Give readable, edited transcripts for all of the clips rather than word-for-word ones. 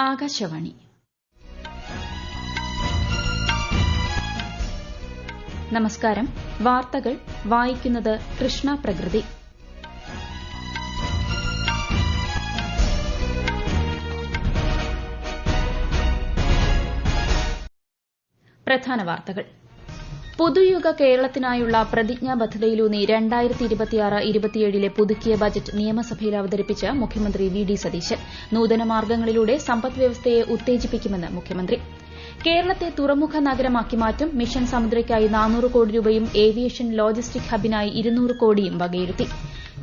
ആകാശവാണി. നമസ്കാരം. വാർത്തകൾ വായിക്കുന്നത് കൃഷ്ണ പ്രകൃതി. പ്രധാന വാർത്തകൾ. പുതുയുഗ കേരളത്തിനായുള്ള പ്രതിജ്ഞാബദ്ധതയിലൂന്നി 2026-27 പുതുക്കിയ ബജറ്റ് നിയമസഭയിൽ അവതരിപ്പിച്ച് മുഖ്യമന്ത്രി വി ഡി സതീശൻ. നൂതന മാർഗ്ഗങ്ങളിലൂടെ സമ്പദ്വ്യവസ്ഥയെ ഉത്തേജിപ്പിക്കുമെന്ന് മുഖ്യമന്ത്രി. കേരളത്തെ തുറമുഖ നഗരമാക്കി മാറ്റും. മിഷൻ സമുദ്രയ്ക്കായി 400 കോടി രൂപയും ഏവിയേഷൻ ലോജിസ്റ്റിക് ഹബിനായി 200 കോടിയും വകയിരുത്തി.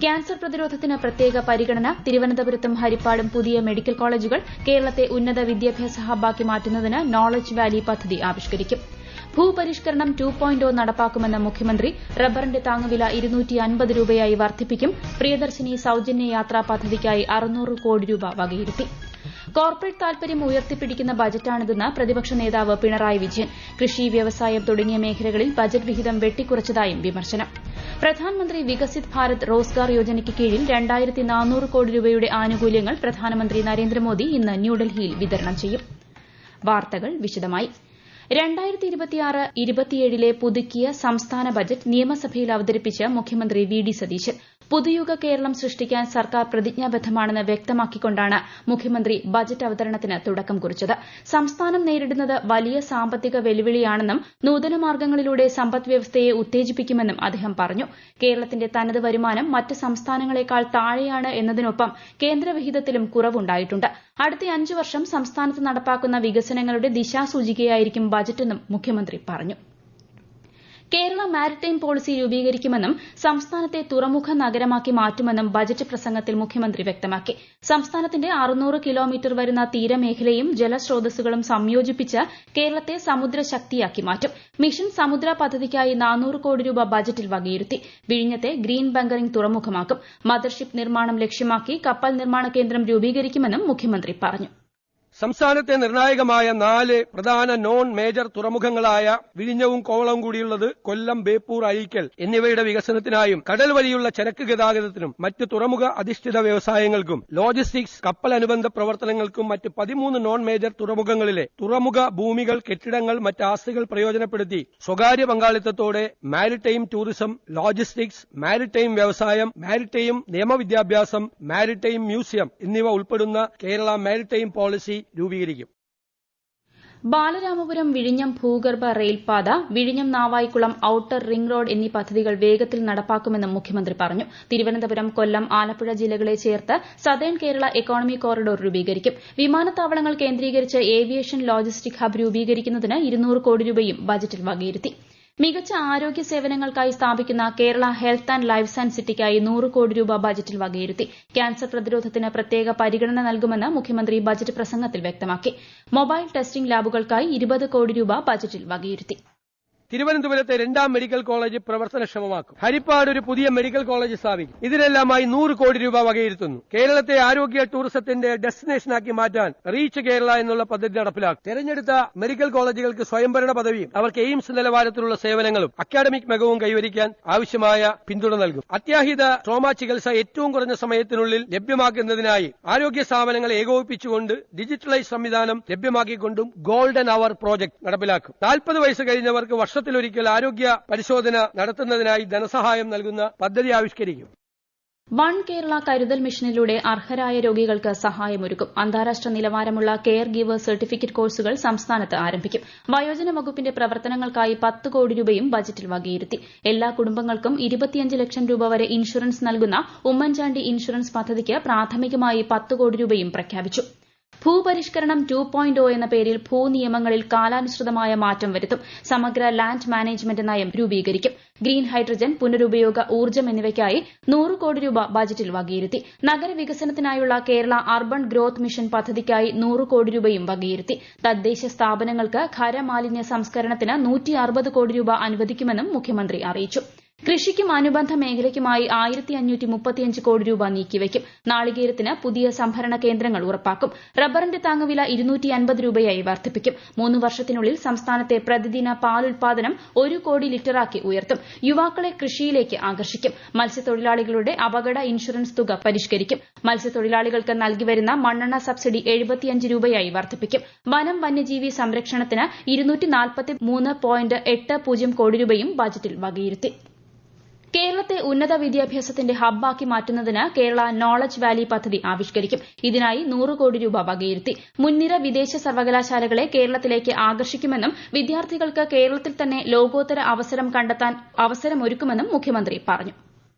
ക്യാൻസർ പ്രതിരോധത്തിന് പ്രത്യേക പരിഗണന. തിരുവനന്തപുരത്തും ഹരിപ്പാടും പുതിയ മെഡിക്കൽ കോളേജുകൾ. കേരളത്തെ ഉന്നത വിദ്യാഭ്യാസ ഹബ്ബാക്കി മാറ്റുന്നതിന് നോളജ് വാലി പദ്ധതി ആവിഷ്കരിക്കും. ഭൂപരിഷ്കരണം 2.0 നടപ്പാക്കുമെന്ന് മുഖ്യമന്ത്രി. റബ്ബറിന്റെ താങ്ങുവില 250 രൂപയായി വർദ്ധിപ്പിക്കും. പ്രിയദർശിനി സൌജന്യ യാത്രാ പദ്ധതിക്കായി 600 കോടി രൂപ വകയിരുത്തി. കോർപ്പറേറ്റ് താൽപര്യം ഉയർത്തിപ്പിടിക്കുന്ന ബജറ്റാണിതെന്ന് പ്രതിപക്ഷ നേതാവ് പിണറായി വിജയൻ. കൃഷി, വ്യവസായം തുടങ്ങിയ മേഖലകളിൽ ബജറ്റ് വിഹിതം വെട്ടിക്കുറച്ചതായും വിമർശനം. പ്രധാൻമന്ത്രി വികസിത് ഭാരത് റോസ്ഗാർ യോജനയ്ക്ക് കീഴിൽ 2400 കോടി രൂപയുടെ ആനുകൂല്യങ്ങൾ പ്രധാനമന്ത്രി നരേന്ദ്രമോദി ഇന്ന് ന്യൂഡൽഹിയിൽ വിതരണം ചെയ്യും. വാർത്തകൾ വിശദമായി. 2026-27 പുതുക്കിയ സംസ്ഥാന ബജറ്റ് നിയമസഭയിൽ അവതരിപ്പിച്ച് മുഖ്യമന്ത്രി വി ഡി സതീശൻ. പുതുയുഗ കേരളം സൃഷ്ടിക്കാൻ സർക്കാർ പ്രതിജ്ഞാബദ്ധമാണെന്ന് വ്യക്തമാക്കിക്കൊണ്ടാണ് മുഖ്യമന്ത്രി ബജറ്റ് അവതരണത്തിന് തുടക്കം കുറിച്ചത്. സംസ്ഥാനം നേരിടുന്നത് വലിയ സാമ്പത്തിക വെല്ലുവിളിയാണെന്നും നൂതന മാർഗ്ഗങ്ങളിലൂടെ സമ്പദ്വ്യവസ്ഥയെ ഉത്തേജിപ്പിക്കുമെന്നും അദ്ദേഹം പറഞ്ഞു. കേരളത്തിന്റെ തനത് വരുമാനം മറ്റ് സംസ്ഥാനങ്ങളെക്കാൾ താഴെയാണ് എന്നതിനൊപ്പം കേന്ദ്രവിഹിതത്തിലും കുറവുണ്ടായിട്ടുണ്ട്. അടുത്ത 5 വർഷം സംസ്ഥാനത്ത് നടപ്പാക്കുന്ന വികസനങ്ങളുടെ ദിശാസൂചികയായിരിക്കും ബജറ്റെന്നും മുഖ്യമന്ത്രി പറഞ്ഞു. കേരള മാരിടൈം പോളിസി രൂപീകരിക്കുമെന്നും സംസ്ഥാനത്തെ തുറമുഖ നഗരമാക്കി മാറ്റുമെന്നും ബജറ്റ് പ്രസംഗത്തിൽ മുഖ്യമന്ത്രി വ്യക്തമാക്കി. സംസ്ഥാനത്തിന്റെ 600 കിലോമീറ്റർ വരുന്ന തീരമേഖലയും ജലസ്രോതസ്സുകളും സംയോജിപ്പിച്ച് കേരളത്തെ സമുദ്ര ശക്തിയാക്കി മാറ്റും. മിഷൻ സമുദ്ര പദ്ധതിക്കായി 400 കോടി രൂപ ബജറ്റിൽ വകയിരുത്തി. വിഴിഞ്ഞത്തെ ഗ്രീൻ ബങ്കറിംഗ് തുറമുഖമാക്കും. മദർഷിപ്പ് നിർമ്മാണം ലക്ഷ്യമാക്കി കപ്പൽ നിർമ്മാണ കേന്ദ്രം രൂപീകരിക്കുമെന്നും മുഖ്യമന്ത്രി പറഞ്ഞു. സംസ്ഥാനത്തെ നിർണായകമായ 4 പ്രധാന നോൺ മേജർ തുറമുഖങ്ങളായ വിഴിഞ്ഞവും കോവളവും കൂടിയുള്ളത് കൊല്ലം, ബേപ്പൂർ, അഴീക്കൽ എന്നിവയുടെ വികസനത്തിനായും കടൽ വഴിയുള്ള ചരക്ക് ഗതാഗതത്തിനും മറ്റ് തുറമുഖ അധിഷ്ഠിത വ്യവസായങ്ങൾക്കും ലോജിസ്റ്റിക്സ്, കപ്പൽ അനുബന്ധ പ്രവർത്തനങ്ങൾക്കും മറ്റ് 13 നോൺ മേജർ തുറമുഖങ്ങളിലെ തുറമുഖ ഭൂമികൾ, കെട്ടിടങ്ങൾ, മറ്റ് ആസ്തികൾ പ്രയോജനപ്പെടുത്തി സ്വകാര്യ പങ്കാളിത്തത്തോടെ മാരിടൈം ടൂറിസം, ലോജിസ്റ്റിക്സ്, മാരിടൈം വ്യവസായം, മാരിടൈം നിയമവിദ്യാഭ്യാസം, മാരിടൈം മ്യൂസിയം എന്നിവ ഉൾപ്പെടുന്ന കേരള മാരിടൈം പോളിസി രൂപീകരിക്കും. ബാലരാമപുരം വിഴിഞ്ഞം ഭൂഗർഭ റെയിൽപാത, വിഴിഞ്ഞം നാവായിക്കുളം ഔട്ടർ റിംഗ് റോഡ് എന്നീ പദ്ധതികൾ വേഗത്തിൽ നടപ്പാക്കുമെന്നും മുഖ്യമന്ത്രി പറഞ്ഞു. തിരുവനന്തപുരം, കൊല്ലം, ആലപ്പുഴ ജില്ലകളെ ചേർത്ത് സതേൺ കേരള എക്കോണമി കോറിഡോർ രൂപീകരിക്കും. വിമാനത്താവളങ്ങൾ കേന്ദ്രീകരിച്ച് ഏവിയേഷൻ ലോജിസ്റ്റിക് ഹബ് രൂപീകരിക്കുന്നതിന് 200 കോടി രൂപയും ബജറ്റിൽ വകയിരുത്തി. മികച്ച ആരോഗ്യ സേവനങ്ങൾക്കായി സ്ഥാപിക്കുന്ന Kerala health and life science സിറ്റിക്കായി 100 കോടി രൂപ ബജറ്റിൽ വകയിരുത്തി. ക്യാൻസർ പ്രതിരോധത്തിന് പ്രത്യേക പരിഗണന നൽകുമെന്ന് മുഖ്യമന്ത്രി ബജറ്റ് പ്രസംഗത്തിൽ വ്യക്തമാക്കി. മൊബൈൽ ടെസ്റ്റിംഗ് ലാബുകൾക്കായി 20 കോടി രൂപ ബജറ്റിൽ വകയിരുത്തി. തിരുവനന്തപുരത്തെ 2ാം മെഡിക്കൽ കോളേജ് പ്രവർത്തനക്ഷമമാക്കും. ഹരിപ്പാട് ഒരു പുതിയ മെഡിക്കൽ കോളേജ് സ്ഥാപിക്കും. ഇതിനെല്ലാമായി 100 കോടി രൂപ വകയിരുത്തുന്നു. കേരളത്തെ ആരോഗ്യ ടൂറിസത്തിന്റെ ഡെസ്റ്റിനേഷനാക്കി മാറ്റാൻ റീച്ച് കേരള എന്നുള്ള പദ്ധതി നടപ്പിലാക്കും. തെരഞ്ഞെടുത്ത മെഡിക്കൽ കോളേജുകൾക്ക് സ്വയംഭരണ പദവിയും അവർക്ക് എയിംസ് നിലവാരത്തിലുള്ള സേവനങ്ങളും അക്കാഡമിക് മികവും കൈവരിക്കാൻ ആവശ്യമായ പിന്തുണ നൽകും. അത്യാഹിത ട്രോമ ചികിത്സ ഏറ്റവും കുറഞ്ഞ സമയത്തിനുള്ളിൽ ലഭ്യമാക്കുന്നതിനായി ആരോഗ്യ സ്ഥാപനങ്ങളെ ഏകോപിപ്പിച്ചുകൊണ്ട് ഡിജിറ്റലൈസ് സംവിധാനം ലഭ്യമാക്കിക്കൊണ്ടും ഗോൾഡൻ അവർ പ്രോജക്ട് നടപ്പിലാക്കും. 40 വയസ്സ് കഴിഞ്ഞവർക്ക് വർഷത്തിലൊരിക്കൽ ആരോഗ്യ പരിശോധന നടത്തുന്നതിനായി ധനസഹായം നൽകുന്ന പദ്ധതി ആവിഷ്കരിക്കും. വൺ കേരള കരുതൽ മിഷനിലൂടെ അർഹരായ രോഗികൾക്ക് സഹായമൊരുക്കും. അന്താരാഷ്ട്ര നിലവാരമുള്ള കെയർ ഗീവേഴ്സ് സർട്ടിഫിക്കറ്റ് കോഴ്സുകൾ സംസ്ഥാനത്ത് ആരംഭിക്കും. വയോജന വകുപ്പിന്റെ പ്രവർത്തനങ്ങൾക്കായി 10 കോടി രൂപയും ബജറ്റിൽ വകയിരുത്തി. എല്ലാ കുടുംബങ്ങൾക്കും 25 ലക്ഷം രൂപ വരെ ഇൻഷുറൻസ് നൽകുന്ന ഉമ്മൻചാണ്ടി ഇൻഷുറൻസ് പദ്ധതിക്ക് പ്രാഥമികമായി 10 കോടി രൂപയും പ്രഖ്യാപിച്ചു. ഭൂപരിഷ്കരണം 2.0 എന്ന പേരിൽ ഭൂനിയമങ്ങളിൽ കാലാനുസൃതമായ മാറ്റം വരുത്തും. സമഗ്ര ലാൻഡ് മാനേജ്മെന്റ് നയം രൂപീകരിക്കും. ഗ്രീൻ ഹൈഡ്രജൻ, പുനരുപയോഗ ഊർജ്ജം എന്നിവയ്ക്കായി 100 കോടി രൂപ ബജറ്റിൽ വകയിരുത്തി. നഗരവികസനത്തിനായുള്ള കേരള അർബൻ ഗ്രോത്ത് മിഷൻ പദ്ധതിക്കായി 100 കോടി രൂപയും വകയിരുത്തി. തദ്ദേശ സ്ഥാപനങ്ങൾക്ക് ഖരമാലിന്യ സംസ്കരണത്തിന് 160 കോടി രൂപ അനുവദിക്കുമെന്നും മുഖ്യമന്ത്രി അറിയിച്ചു. കൃഷിക്കും അനുബന്ധ മേഖലയ്ക്കുമായി 1535 കോടി രൂപ നീക്കിവയ്ക്കും. നാളികേരത്തിന് പുതിയ സംഭരണ കേന്ദ്രങ്ങൾ ഉറപ്പാക്കും. റബ്ബറിന്റെ താങ്ങുവില 250 രൂപയായി വർദ്ധിപ്പിക്കും. 3 വർഷത്തിനുള്ളിൽ സംസ്ഥാനത്തെ പ്രതിദിന പാൽ ഉൽപാദനം 1 കോടി ലിറ്ററാക്കി ഉയർത്തും. യുവാക്കളെ കൃഷിയിലേക്ക് ആകർഷിക്കും. മത്സ്യത്തൊഴിലാളികളുടെ അപകട ഇൻഷുറൻസ് തുക പരിഷ്കരിക്കും. മത്സ്യത്തൊഴിലാളികൾക്ക് നൽകിവരുന്ന മണ്ണെണ്ണ സബ്സിഡി 75 രൂപയായി വർദ്ധിപ്പിക്കും. വനം വന്യജീവി സംരക്ഷണത്തിന് 243.80 കോടി രൂപയും ബജറ്റിൽ വകയിരുത്തി. കേരളത്തെ ഉന്നത വിദ്യാഭ്യാസത്തിന്റെ ഹബ്ബാക്കി മാറ്റുന്നതിന് കേരള നോളജ് വാലി പദ്ധതി ആവിഷ്കരിക്കും. ഇതിനായി 100 കോടി രൂപ വകയിരുത്തി. മുൻനിര വിദേശ സർവകലാശാലകളെ കേരളത്തിലേക്ക് ആകർഷിക്കുമെന്നും വിദ്യാർത്ഥികൾക്ക് കേരളത്തിൽ തന്നെ ലോകോത്തര അവസരം കണ്ടെത്താൻ അവസരമൊരുക്കുമെന്നും മുഖ്യമന്ത്രി പറഞ്ഞു.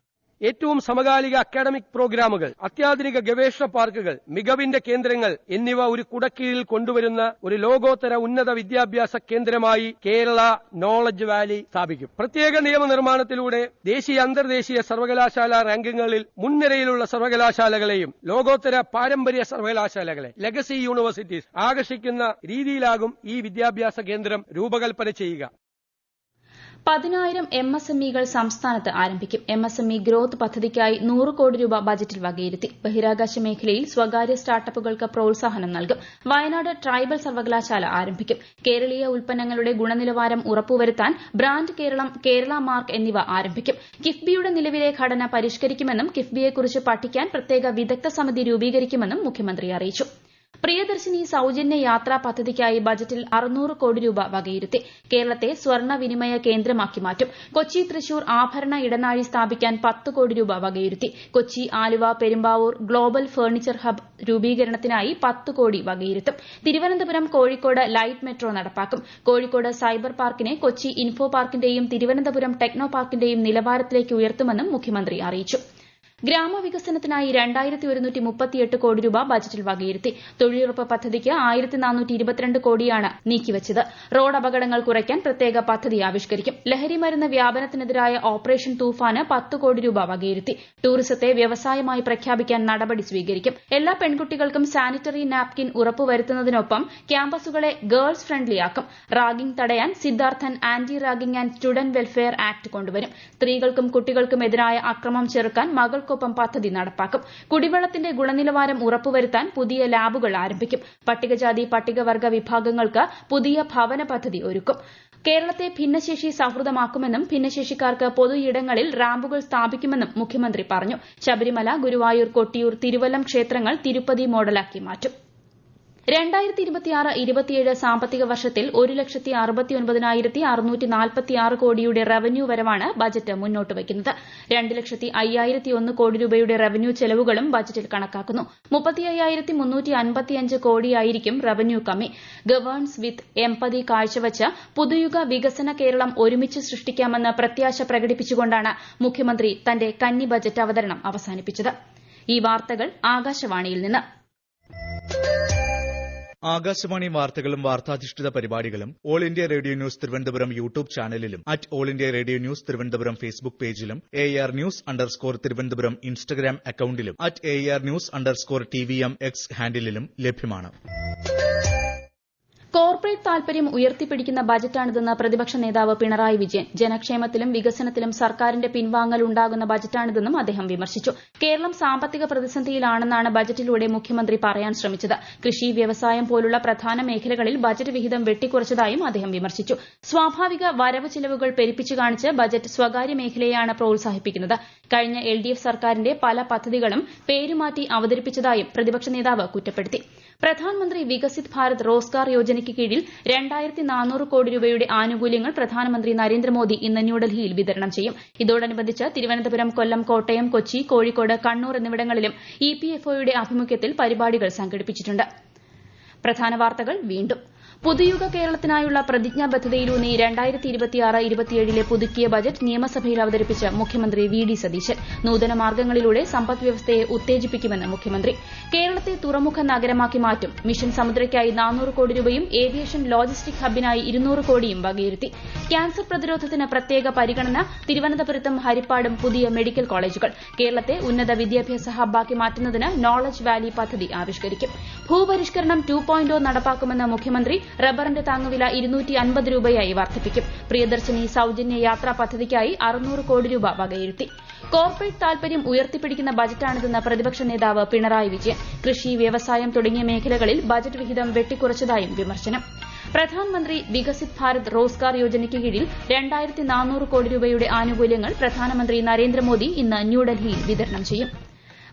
ഏറ്റവും സമകാലിക അക്കാഡമിക് പ്രോഗ്രാമുകൾ, അത്യാധുനിക ഗവേഷണ പാർക്കുകൾ, മികവിന്റെ കേന്ദ്രങ്ങൾ എന്നിവ ഒരു കുടക്കീഴിൽ കൊണ്ടുവരുന്ന ഒരു ലോകോത്തര ഉന്നത വിദ്യാഭ്യാസ കേന്ദ്രമായി കേരള നോളജ് വാലി സ്ഥാപിക്കും. പ്രത്യേക നിയമനിർമ്മാണത്തിലൂടെ ദേശീയ അന്തർദേശീയ സർവകലാശാല റാങ്കിങ്ങുകളിൽ മുൻനിരയിലുള്ള സർവകലാശാലകളെയും ലോകോത്തര പാരമ്പര്യ സർവകലാശാലകളെ ലെഗസി യൂണിവേഴ്സിറ്റീസ് ആകർഷിക്കുന്ന രീതിയിലാകും ഈ വിദ്യാഭ്യാസ കേന്ദ്രം രൂപകൽപ്പന ചെയ്യുക. 10,000 MSMEകൾ സംസ്ഥാനത്ത് ആരംഭിക്കും. MSME ഗ്രോത്ത് പദ്ധതിക്കായി 100 കോടി രൂപ ബജറ്റിൽ വകയിരുത്തി. ബഹിരാകാശ മേഖലയിൽ സ്വകാര്യ സ്റ്റാർട്ടപ്പുകൾക്ക് പ്രോത്സാഹനം നൽകും. വയനാട് ട്രൈബൽ സർവകലാശാല ആരംഭിക്കും. കേരളീയ ഉൽപ്പന്നങ്ങളുടെ ഗുണനിലവാരം ഉറപ്പുവരുത്താൻ ബ്രാൻഡ് കേരളം, കേരള മാർക്ക് എന്നിവ ആരംഭിക്കും. കിഫ്ബിയുടെ നിലവിലെ ഘടന പരിഷ്കരിക്കുമെന്നും കിഫ്ബിയെക്കുറിച്ച് പഠിക്കാൻ പ്രത്യേക വിദഗ്ധ സമിതി രൂപീകരിക്കുമെന്നും മുഖ്യമന്ത്രി അറിയിച്ചു. പ്രിയദർശിനി സൌജന്യ യാത്രാ പദ്ധതിക്കായി ബജറ്റിൽ 600 കോടി രൂപ വകയിരുത്തി. കേരളത്തെ സ്വർണ്ണ വിനിമയ കേന്ദ്രമാക്കി മാറ്റും. കൊച്ചി തൃശൂർ ആഭരണ ഇടനാഴി സ്ഥാപിക്കാൻ 10 കോടി രൂപ വകയിരുത്തി. Kochi Aluva Perumbavoor global furniture hub രൂപീകരണത്തിനായി 10 കോടി വകയിരുത്തും. തിരുവനന്തപുരം കോഴിക്കോട് ലൈറ്റ് മെട്രോ നടപ്പാക്കും. കോഴിക്കോട് സൈബർ പാർക്കിനെ കൊച്ചി ഇൻഫോ പാർക്കിന്റെയും തിരുവനന്തപുരം ടെക്നോ പാർക്കിന്റെയും നിലവാരത്തിലേക്ക് ഉയർത്തുമെന്നും മുഖ്യമന്ത്രി അറിയിച്ചു. ഗ്രാമവികസനത്തിനായി 2138 കോടി രൂപ ബജറ്റിൽ വകയിരുത്തി. തൊഴിലുറപ്പ് പദ്ധതിക്ക് 1422 കോടിയാണ് നീക്കിവച്ചത്. റോഡ് അപകടങ്ങൾ കുറയ്ക്കാൻ പ്രത്യേക പദ്ധതി ആവിഷ്കരിക്കും. ലഹരിമരുന്ന് വ്യാപനത്തിനെതിരായ ഓപ്പറേഷൻ തൂഫാന് 10 കോടി രൂപ വകയിരുത്തി. ടൂറിസത്തെ വ്യവസായമായി പ്രഖ്യാപിക്കാൻ നടപടി സ്വീകരിക്കും. എല്ലാ പെൺകുട്ടികൾക്കും സാനിറ്ററി നാപ്കിൻ ഉറപ്പുവരുത്തുന്നതിനൊപ്പം ക്യാമ്പസുകളെ ഗേൾസ് ഫ്രണ്ട്ലിയാക്കും. റാഗിംഗ് തടയാൻ Siddharthan anti ragging and student welfare act കൊണ്ടുവരും. സ്ത്രീകൾക്കും കുട്ടികൾക്കും എതിരായ അക്രമം ചെറുക്കാൻ മകൾക്കൊപ്പം പദ്ധതി നടപ്പാക്കും. കുടിവെള്ളത്തിന്റെ ഗുണനിലവാരം ഉറപ്പുവരുത്താൻ പുതിയ ലാബുകൾ ആരംഭിക്കും. പട്ടികജാതി പട്ടികവർഗ വിഭാഗങ്ങൾക്ക് പുതിയ ഭവന പദ്ധതി ഒരുക്കും. കേരളത്തെ ഭിന്നശേഷി സൌഹൃദമാക്കുമെന്നും ഭിന്നശേഷിക്കാർക്ക് പൊതു ഇടങ്ങളിൽ റാമ്പുകൾ സ്ഥാപിക്കുമെന്നും മുഖ്യമന്ത്രി പറഞ്ഞു. ശബരിമല, ഗുരുവായൂർ, കൊട്ടിയൂർ, തിരുവല്ലം ക്ഷേത്രങ്ങൾ തിരുപ്പതി മോഡലാക്കി മാറ്റും. 2026-27 സാമ്പത്തിക വർഷത്തിൽ 1,69,646 കോടിയുടെ റവന്യൂ വരവാണ് ബജറ്റ് മുന്നോട്ട് വയ്ക്കുന്നത്. 2,05,001 കോടി രൂപയുടെ റവന്യൂ ചെലവുകളും ബജറ്റിൽ കണക്കാക്കുന്നു. 35,355 കോടിയായിരിക്കും റവന്യൂ കമ്മി. ഗവേൺസ് വിത്ത് എംപതി കാഴ്ചവച്ച് പുതുയുഗ വികസന കേരളം ഒരുമിച്ച് സൃഷ്ടിക്കാമെന്ന് പ്രത്യാശ പ്രകടിപ്പിച്ചുകൊണ്ടാണ് മുഖ്യമന്ത്രി തന്റെ കന്നി ബജറ്റ് അവതരണം അവസാനിപ്പിച്ചത്. ഈ വാർത്തകൾ ആകാശവാണിയിൽ നിന്ന്. ആകാശവാണി വാർത്തകളും വാർത്താധിഷ്ഠിത പരിപാടികളും all India radio news Thiruvananthapuram YouTube ചാനലിലും all India radio news Thiruvananthapuram Facebook പേജിലും AR News_ തിരുവനന്തപുരം ഇൻസ്റ്റഗ്രാം അക്കൌണ്ടിലും AR News_TVM X ഹാൻഡിലും ലഭ്യമാണ്. കോർപ്പറേറ്റ് താൽപര്യം ഉയർത്തിപ്പിടിക്കുന്ന ബജറ്റാണിതെന്ന് പ്രതിപക്ഷ നേതാവ് പിണറായി വിജയൻ. ജനക്ഷേമത്തിലും വികസനത്തിലും സർക്കാരിന്റെ പിൻവാങ്ങൽ ഉണ്ടാകുന്ന ബജറ്റാണിതെന്നും അദ്ദേഹം വിമർശിച്ചു. കേരളം സാമ്പത്തിക പ്രതിസന്ധിയിലാണെന്നാണ് ബജറ്റിലൂടെ മുഖ്യമന്ത്രി പറയാൻ ശ്രമിച്ചത്. കൃഷി, വ്യവസായം പോലുള്ള പ്രധാന മേഖലകളിൽ ബജറ്റ് വിഹിതം വെട്ടിക്കുറച്ചതായും അദ്ദേഹം വിമർശിച്ചു. സ്വാഭാവിക വരവ് ചിലവുകൾ പെരുപ്പിച്ചു കാണിച്ച് ബജറ്റ് സ്വകാര്യ മേഖലയെയാണ് പ്രോത്സാഹിപ്പിക്കുന്നത്. കഴിഞ്ഞ LDF സർക്കാരിന്റെ പല പദ്ധതികളും പേരുമാറ്റി അവതരിപ്പിച്ചതായും പ്രതിപക്ഷ നേതാവ് കുറ്റപ്പെടുത്തി. പ്രധാൻമന്ത്രി വികസിത് ഭാരത് റോസ്ഗാർ യോജനയ്ക്ക് കീഴിൽ 2,400 കോടി രൂപയുടെ ആനുകൂല്യങ്ങൾ പ്രധാനമന്ത്രി നരേന്ദ്രമോദി ഇന്ന് ന്യൂഡൽഹിയിൽ വിതരണം ചെയ്യും. ഇതോടനുബന്ധിച്ച് തിരുവനന്തപുരം, കൊല്ലം, കോട്ടയം, കൊച്ചി, കോഴിക്കോട്, കണ്ണൂർ എന്നിവിടങ്ങളിലും EPFOയുടെ ആഭിമുഖ്യത്തിൽ പരിപാടികൾ സംഘടിപ്പിച്ചിട്ടുണ്ട്. പ്രധാന വാർത്തകൾ വീണ്ടും. പുതുയുഗ കേരളത്തിനായുള്ള പ്രതിജ്ഞാബദ്ധതയിലൂന്നി 2026-27 പുതുക്കിയ ബജറ്റ് നിയമസഭയിൽ അവതരിപ്പിച്ച് മുഖ്യമന്ത്രി VD സതീശൻ. നൂതന മാർഗ്ഗങ്ങളിലൂടെ സമ്പദ് വ്യവസ്ഥയെ ഉത്തേജിപ്പിക്കുമെന്ന് മുഖ്യമന്ത്രി. കേരളത്തെ തുറമുഖ നഗരമാക്കി മാറ്റും. മിഷൻ സമുദ്രയ്ക്കായി 400 കോടി രൂപയും ഏവിയേഷൻ ലോജിസ്റ്റിക് ഹബിനായി 200 കോടിയും വകയിരുത്തി. ക്യാൻസർ പ്രതിരോധത്തിന് പ്രത്യേക പരിഗണന. തിരുവനന്തപുരത്തും ഹരിപ്പാടും പുതിയ മെഡിക്കൽ കോളേജുകൾ. കേരളത്തെ ഉന്നത വിദ്യാഭ്യാസ ഹബ്ബാക്കി മാറ്റുന്നതിന് നോളജ് വാലി പദ്ധതി ആവിഷ്കരിക്കും. ഭൂപരിഷ്കരണം 2.0 നടപ്പാക്കുമെന്ന് മുഖ്യമന്ത്രി ധനമന്ത്രി റബ്ബറിന്റെ താങ്ങുവില 250 രൂപയായി വർദ്ധിപ്പിക്കും. പ്രിയദർശിനി സൌജന്യ യാത്രാ പദ്ധതിക്കായി 600 കോടി രൂപ വകയിരുത്തി. കോർപ്പറേറ്റ് താൽപര്യം ഉയർത്തിപ്പിടിക്കുന്ന ബജറ്റാണിതെന്ന് പ്രതിപക്ഷ നേതാവ് പിണറായി വിജയൻ. കൃഷി, വ്യവസായം തുടങ്ങിയ മേഖലകളിൽ ബജറ്റ് വിഹിതം വെട്ടിക്കുറച്ചതായും വിമർശനം. പ്രധാൻമന്ത്രി വികസിത് ഭാരത് റോസ്ഗാർ യോജനയ്ക്ക് കീഴിൽ 2400 കോടി രൂപയുടെ ആനുകൂല്യങ്ങൾ പ്രധാനമന്ത്രി നരേന്ദ്രമോദി ഇന്ന് ന്യൂഡൽഹിയിൽ വിതരണം ചെയ്യും.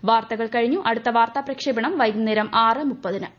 വാർത്തകൾ കഴിഞ്ഞു. അടുത്ത വാർത്താ പ്രക്ഷേപണം വൈകുന്നേരം 6:30-ന്.